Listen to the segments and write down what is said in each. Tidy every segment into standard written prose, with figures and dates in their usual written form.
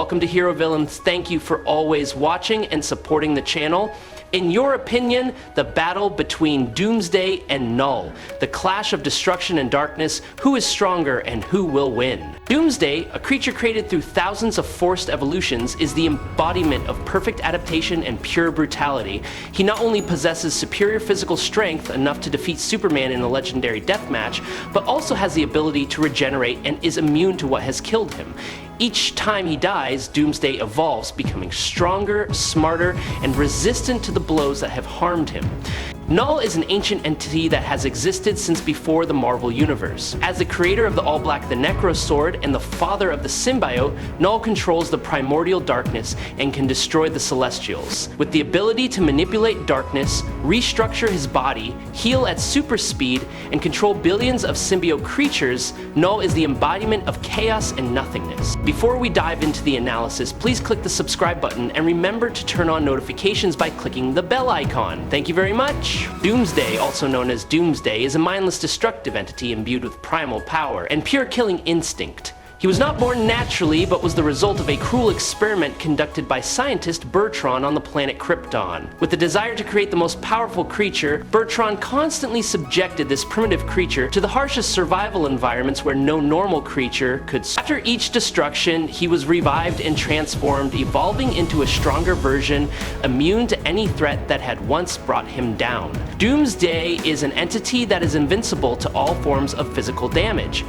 welcome to Hero Villains. Thank you for always watching and supporting the channel. In your opinion, the battle between Doomsday and Knull, the clash of destruction and darkness, who is stronger and who will win? Doomsday, a creature created through thousands of forced evolutions, is the embodiment of perfect adaptation and pure brutality. He not only possesses superior physical strength enough to defeat Superman in a legendary deathmatch, but also has the ability to regenerate and is immune to what has killed him. Each time he dies, Doomsday evolves, becoming stronger, smarter, and resistant to the blows that have harmed him. Knull is an ancient entity that has existed since before the Marvel Universe. As the creator of the All-Black the Necrosword and the father of the Symbiote, Knull controls the primordial darkness and can destroy the Celestials. With the ability to manipulate darkness, restructure his body, heal at super speed, and control billions of symbiote creatures, Knull is the embodiment of chaos and nothingness. Before we dive into the analysis, please click the subscribe button and remember to turn on notifications by clicking the bell icon. Thank you very much. Doomsday, also known as Doomsday, is a mindless destructive entity imbued with primal power and pure killing instinct. He was not born naturally, but was the result of a cruel experiment conducted by scientist Bertrand on the planet Krypton. With the desire to create the most powerful creature, Bertrand constantly subjected this primitive creature to the harshest survival environments where no normal creature could. After each destruction, he was revived and transformed, evolving into a stronger version, immune to any threat that had once brought him down. Doomsday is an entity that is invincible to all forms of physical damage.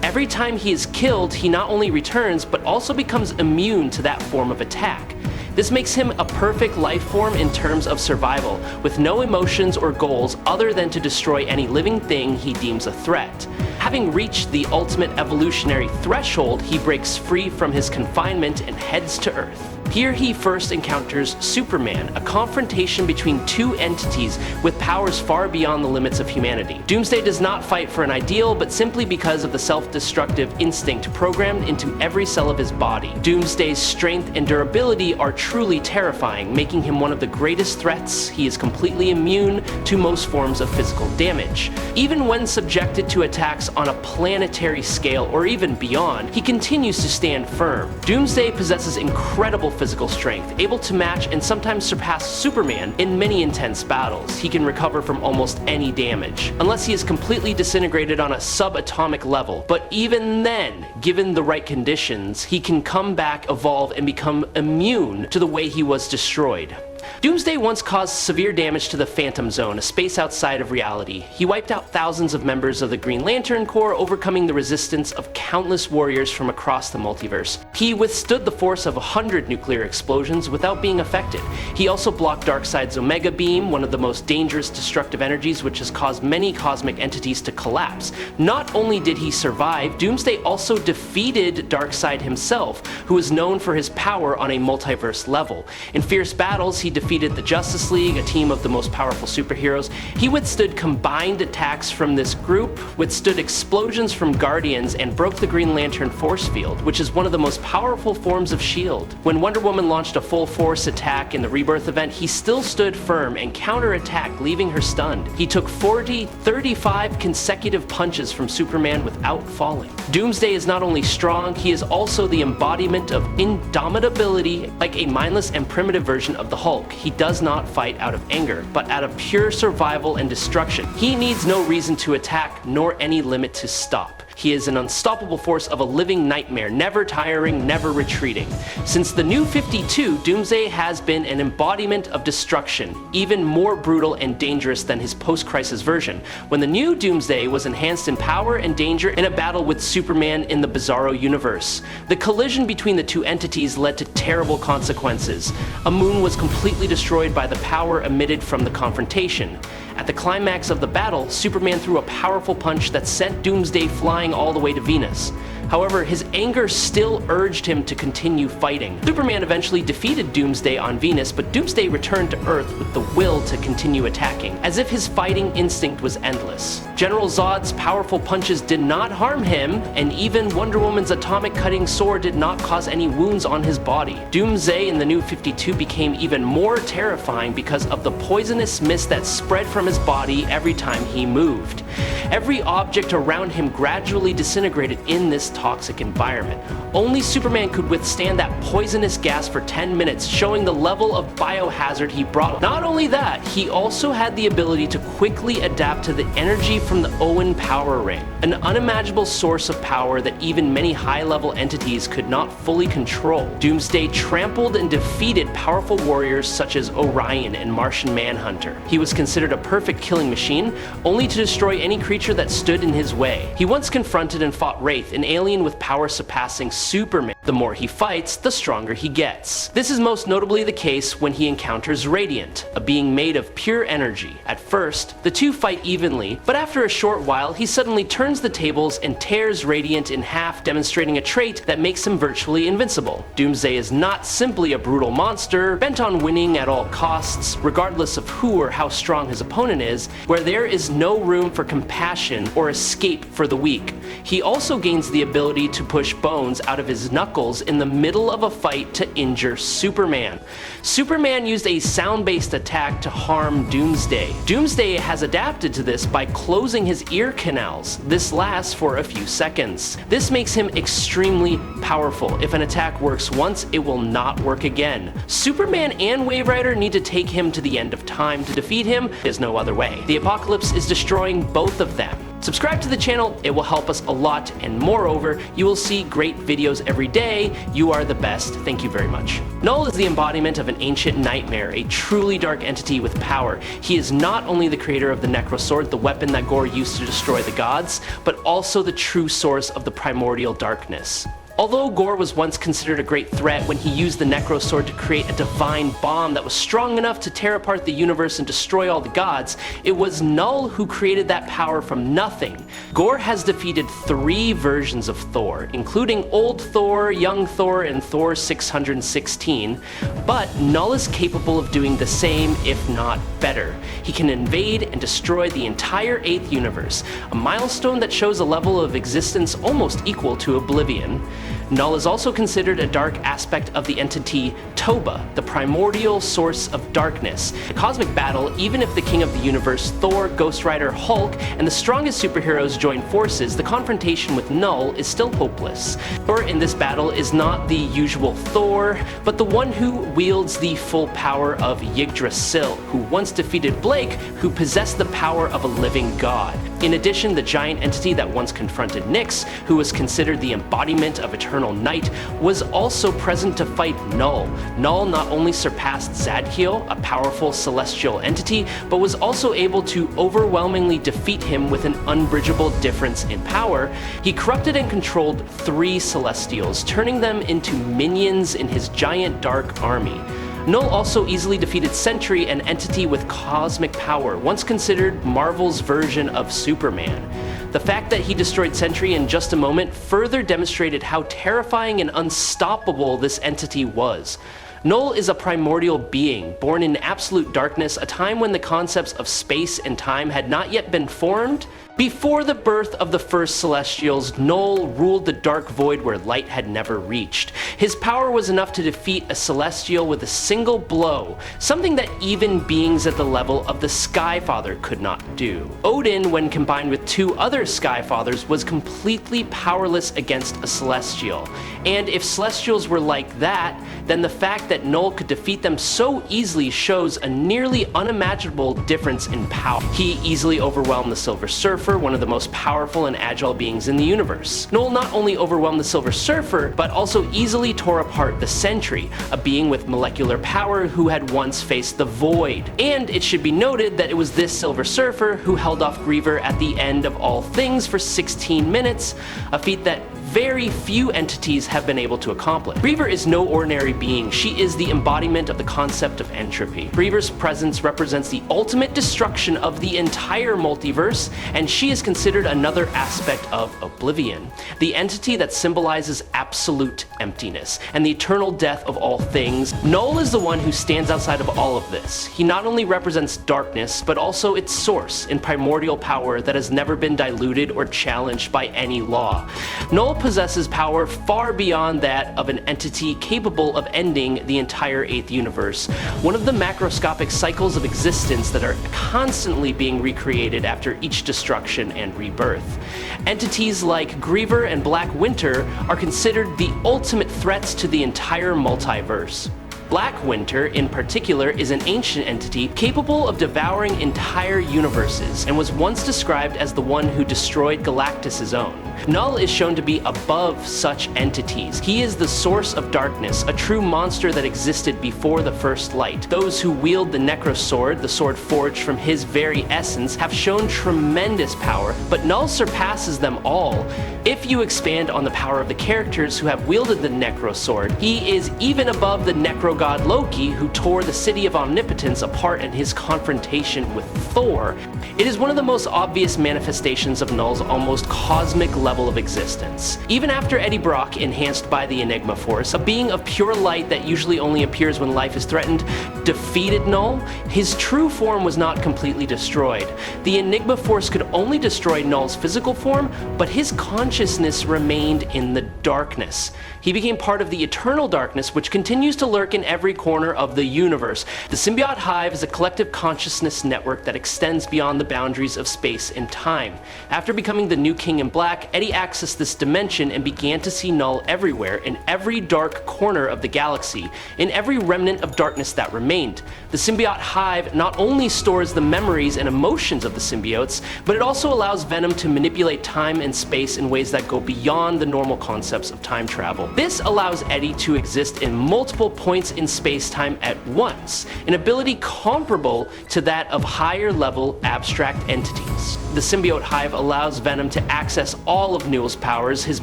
Every time he is killed, he not only returns, but also becomes immune to that form of attack. This makes him a perfect life form in terms of survival, with no emotions or goals other than to destroy any living thing he deems a threat. Having reached the ultimate evolutionary threshold, he breaks free from his confinement and heads to Earth. Here he first encounters Superman, a confrontation between two entities with powers far beyond the limits of humanity. Doomsday does not fight for an ideal, but simply because of the self-destructive instinct programmed into every cell of his body. Doomsday's strength and durability are truly terrifying, making him one of the greatest threats. He is completely immune to most forms of physical damage. Even when subjected to attacks on a planetary scale or even beyond, he continues to stand firm. Doomsday possesses incredible physical strength, able to match and sometimes surpass Superman in many intense battles. He can recover from almost any damage, unless he is completely disintegrated on a subatomic level. But even then, given the right conditions, he can come back, evolve, and become immune to the way he was destroyed. Doomsday once caused severe damage to the Phantom Zone, a space outside of reality. He wiped out thousands of members of the Green Lantern Corps, overcoming the resistance of countless warriors from across the multiverse. He withstood the force of 100 nuclear explosions without being affected. He also blocked Darkseid's Omega Beam, one of the most dangerous destructive energies which has caused many cosmic entities to collapse. Not only did he survive, Doomsday also defeated Darkseid himself, who is known for his power on a multiverse level. In fierce battles, he defeated the Justice League, a team of the most powerful superheroes. He withstood combined attacks from this group, withstood explosions from Guardians, and broke the Green Lantern force field, which is one of the most powerful forms of S.H.I.E.L.D. When Wonder Woman launched a full force attack in the Rebirth event, he still stood firm and counterattacked, leaving her stunned. He took 35 consecutive punches from Superman without falling. Doomsday is not only strong, he is also the embodiment of indomitability, like a mindless and primitive version of the Hulk. He does not fight out of anger, but out of pure survival and destruction. He needs no reason to attack, nor any limit to stop. He is an unstoppable force of a living nightmare, never tiring, never retreating. Since the New 52, Doomsday has been an embodiment of destruction, even more brutal and dangerous than his post-crisis version, when the new Doomsday was enhanced in power and danger in a battle with Superman in the Bizarro universe. The collision between the two entities led to terrible consequences. A moon was completely destroyed by the power emitted from the confrontation. At the climax of the battle, Superman threw a powerful punch that sent Doomsday flying all the way to Venus. However, his anger still urged him to continue fighting. Superman eventually defeated Doomsday on Venus, but Doomsday returned to Earth with the will to continue attacking, as if his fighting instinct was endless. General Zod's powerful punches did not harm him, and even Wonder Woman's atomic cutting sword did not cause any wounds on his body. Doomsday in the New 52 became even more terrifying because of the poisonous mist that spread from his body every time he moved. Every object around him gradually disintegrated in this toxic environment. Only Superman could withstand that poisonous gas for 10 minutes, showing the level of biohazard he brought. Not only that, he also had the ability to quickly adapt to the energy from the Owen power ring, an unimaginable source of power that even many high-level entities could not fully control. Doomsday trampled and defeated powerful warriors such as Orion and Martian Manhunter. He was considered a perfect killing machine, only to destroy any creature that stood in his way. He once confronted and fought Wraith, an alien with power surpassing Superman. The more he fights, the stronger he gets. This is most notably the case when he encounters Radiant, a being made of pure energy. At first, the two fight evenly, but after a short while, he suddenly turns the tables and tears Radiant in half, demonstrating a trait that makes him virtually invincible. Doomsday is not simply a brutal monster, bent on winning at all costs, regardless of who or how strong his opponent is, where there is no room for compassion or escape for the weak. He also gains the ability to push bones out of his knuckles in the middle of a fight to injure Superman. Superman used a sound-based attack to harm Doomsday. Doomsday has adapted to this by closing his ear canals. This lasts for a few seconds. This makes him extremely powerful. If an attack works once, it will not work again. Superman and Wave Rider need to take him to the end of time. To defeat him, there's no other way. The Apocalypse is destroying both of them. Subscribe to the channel, it will help us a lot, and moreover, you will see great videos every day. You are the best. Thank you very much. Knull is the embodiment of an ancient nightmare, a truly dark entity with power. He is not only the creator of the Necrosword, the weapon that Gore used to destroy the gods, but also the true source of the primordial darkness. Although Gore was once considered a great threat when he used the Necrosword to create a divine bomb that was strong enough to tear apart the universe and destroy all the gods, it was Knull who created that power from nothing. Gore has defeated 3 versions of Thor, including Old Thor, Young Thor, and Thor 616, but Knull is capable of doing the same, if not better. He can invade and destroy the entire 8th universe, a milestone that shows a level of existence almost equal to Oblivion. Knull is also considered a dark aspect of the entity Toba, the primordial source of darkness. A cosmic battle, even if the king of the universe, Thor, Ghost Rider, Hulk, and the strongest superheroes join forces, the confrontation with Knull is still hopeless. Thor in this battle is not the usual Thor, but the one who wields the full power of Yggdrasil, who once defeated Blake, who possessed the power of a living god. In addition, the giant entity that once confronted Nyx, who was considered the embodiment of eternal night, was also present to fight Knull. Knull not only surpassed Zadkiel, a powerful celestial entity, but was also able to overwhelmingly defeat him with an unbridgeable difference in power. He corrupted and controlled 3 Celestials, turning them into minions in his giant dark army. Knull also easily defeated Sentry, an entity with cosmic power, once considered Marvel's version of Superman. The fact that he destroyed Sentry in just a moment further demonstrated how terrifying and unstoppable this entity was. Knull is a primordial being, born in absolute darkness, a time when the concepts of space and time had not yet been formed. Before the birth of the first Celestials, Knull ruled the dark void where light had never reached. His power was enough to defeat a Celestial with a single blow, something that even beings at the level of the Skyfather could not do. Odin, when combined with 2 other Skyfathers, was completely powerless against a Celestial. And if Celestials were like that, then the fact that Knull could defeat them so easily shows a nearly unimaginable difference in power. He easily overwhelmed the Silver Surfer, one of the most powerful and agile beings in the universe. Knull not only overwhelmed the Silver Surfer, but also easily tore apart the Sentry, a being with molecular power who had once faced the Void. And it should be noted that it was this Silver Surfer who held off Griever at the end of all things for 16 minutes, a feat that very few entities have been able to accomplish. Griever is no ordinary being. She is the embodiment of the concept of entropy. Griever's presence represents the ultimate destruction of the entire multiverse, and she is considered another aspect of Oblivion, the entity that symbolizes absolute emptiness and the eternal death of all things. Knull is the one who stands outside of all of this. He not only represents darkness, but also its source in primordial power that has never been diluted or challenged by any law. Knull possesses power far beyond that of an entity capable of ending the entire 8th universe, one of the macroscopic cycles of existence that are constantly being recreated after each destruction and rebirth. Entities like Griever and Black Winter are considered the ultimate threats to the entire multiverse. Black Winter, in particular, is an ancient entity capable of devouring entire universes, and was once described as the one who destroyed Galactus' own. Knull is shown to be above such entities. He is the source of darkness, a true monster that existed before the first light. Those who wield the Necrosword, the sword forged from his very essence, have shown tremendous power, but Knull surpasses them all. If you expand on the power of the characters who have wielded the Necrosword, he is even above the Necrogod Loki, who tore the City of Omnipotence apart in his confrontation with Thor. It is one of the most obvious manifestations of Knull's almost cosmic level of existence. Even after Eddie Brock, enhanced by the Enigma Force, a being of pure light that usually only appears when life is threatened, defeated Knull, his true form was not completely destroyed. The Enigma Force could only destroy Knull's physical form, but his consciousness remained in the darkness. He became part of the eternal darkness, which continues to lurk in every corner of the universe. The Symbiote Hive is a collective consciousness network that extends beyond the boundaries of space and time. After becoming the new King in Black, Eddie accessed this dimension and began to see Knull everywhere, in every dark corner of the galaxy, in every remnant of darkness that remained. The Symbiote Hive not only stores the memories and emotions of the symbiotes, but it also allows Venom to manipulate time and space in ways that go beyond the normal concepts of time travel. This allows Eddie to exist in multiple points in space-time at once, an ability comparable to that of higher-level abstract entities. The Symbiote Hive allows Venom to access all of Newell's powers. His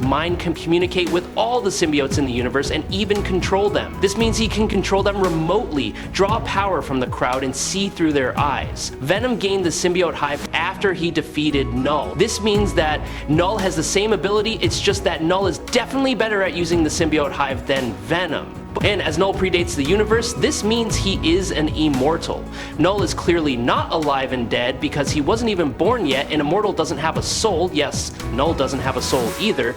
mind can communicate with all the symbiotes in the universe and even control them. This means he can control them remotely, draw power from the crowd, and see through their eyes. Venom gained the Symbiote Hive after he defeated Knull. This means that Knull has the same ability, it's just that Knull is definitely better at using the Symbiote Hive than Venom. And as Knull predates the universe, this means he is an immortal. Knull is clearly not alive and dead because he wasn't even born yet. An immortal doesn't have a soul. Yes, Knull doesn't have a soul either.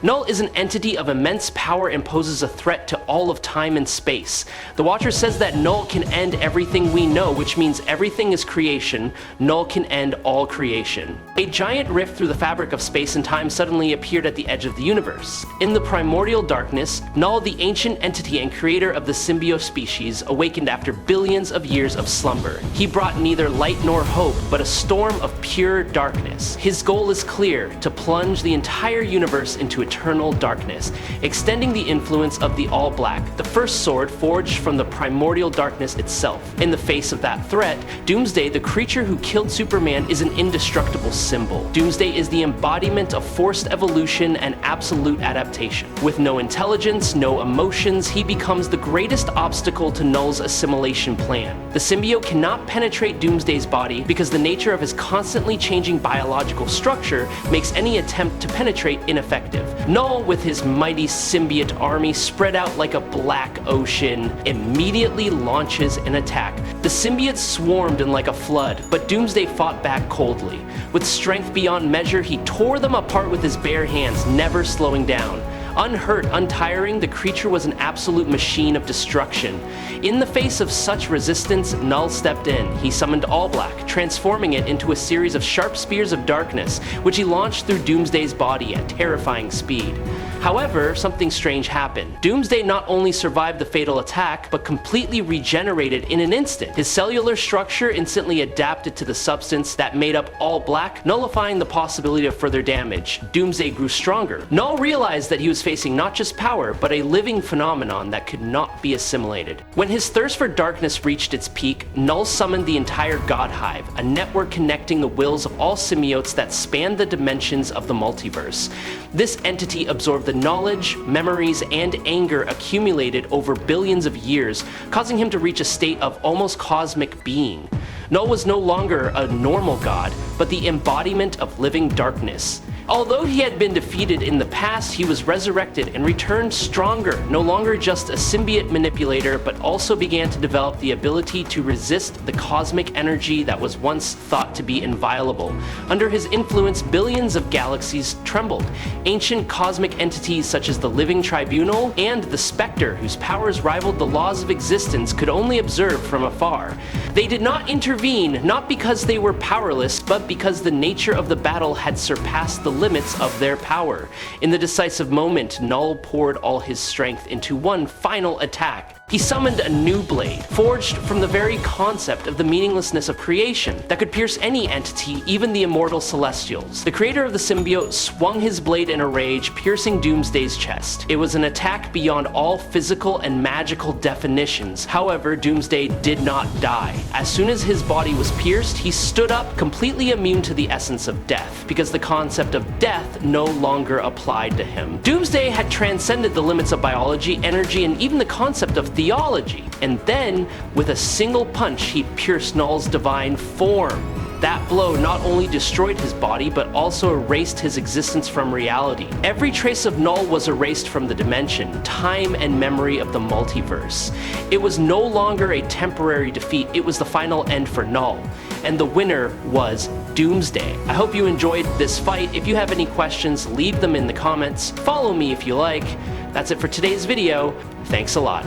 Knull is an entity of immense power and poses a threat to all of time and space. The Watcher says that Knull can end everything we know, which means everything is creation. Knull can end all creation. A giant rift through the fabric of space and time suddenly appeared at the edge of the universe. In the primordial darkness, Knull, the ancient entity and creator of the symbiote species, awakened after billions of years of slumber. He brought neither light nor hope, but a storm of pure darkness. His goal is clear: to plunge the entire universe into eternal darkness, extending the influence of the All-Black, the first sword forged from the primordial darkness itself. In the face of that threat, Doomsday, the creature who killed Superman, is an indestructible symbol. Doomsday is the embodiment of forced evolution and absolute adaptation. With no intelligence, no emotions, he becomes the greatest obstacle to Knull's assimilation plan. The symbiote cannot penetrate Doomsday's body because the nature of his constantly changing biological structure makes any attempt to penetrate ineffective. Knull, with his mighty symbiote army spread out like a black ocean, immediately launches an attack. The symbiotes swarmed in like a flood, but Doomsday fought back coldly. With strength beyond measure, he tore them apart with his bare hands, never slowing down. Unhurt, untiring, the creature was an absolute machine of destruction. In the face of such resistance, Knull stepped in. He summoned All-Black, transforming it into a series of sharp spears of darkness, which he launched through Doomsday's body at terrifying speed. However, something strange happened. Doomsday not only survived the fatal attack, but completely regenerated in an instant. His cellular structure instantly adapted to the substance that made up All-Black, nullifying the possibility of further damage. Doomsday grew stronger. Knull realized that he was facing not just power, but a living phenomenon that could not be assimilated. When his thirst for darkness reached its peak, Knull summoned the entire God Hive, a network connecting the wills of all symbiotes that spanned the dimensions of the multiverse. This entity absorbed the knowledge, memories, and anger accumulated over billions of years, causing him to reach a state of almost cosmic being. Knull was no longer a normal god, but the embodiment of living darkness. Although he had been defeated in the past, he was resurrected and returned stronger, no longer just a symbiote manipulator, but also began to develop the ability to resist the cosmic energy that was once thought to be inviolable. Under his influence, billions of galaxies trembled. Ancient cosmic entities such as the Living Tribunal and the Spectre, whose powers rivaled the laws of existence, could only observe from afar. They did not intervene, not because they were powerless, but because the nature of the battle had surpassed the limits of their power. In the decisive moment, Knull poured all his strength into one final attack. He summoned a new blade, forged from the very concept of the meaninglessness of creation, that could pierce any entity, even the immortal Celestials. The creator of the symbiote swung his blade in a rage, piercing Doomsday's chest. It was an attack beyond all physical and magical definitions. However, Doomsday did not die. As soon as his body was pierced, he stood up, completely immune to the essence of death, because the concept of death no longer applied to him. Doomsday had transcended the limits of biology, energy, and even the concept of theology, and then, with a single punch, he pierced Knull's divine form. That blow not only destroyed his body, but also erased his existence from reality. Every trace of Knull was erased from the dimension, time, and memory of the multiverse. It was no longer a temporary defeat, it was the final end for Knull. And the winner was Doomsday. I hope you enjoyed this fight. If you have any questions, leave them in the comments. Follow me if you like. That's it for today's video. Thanks a lot.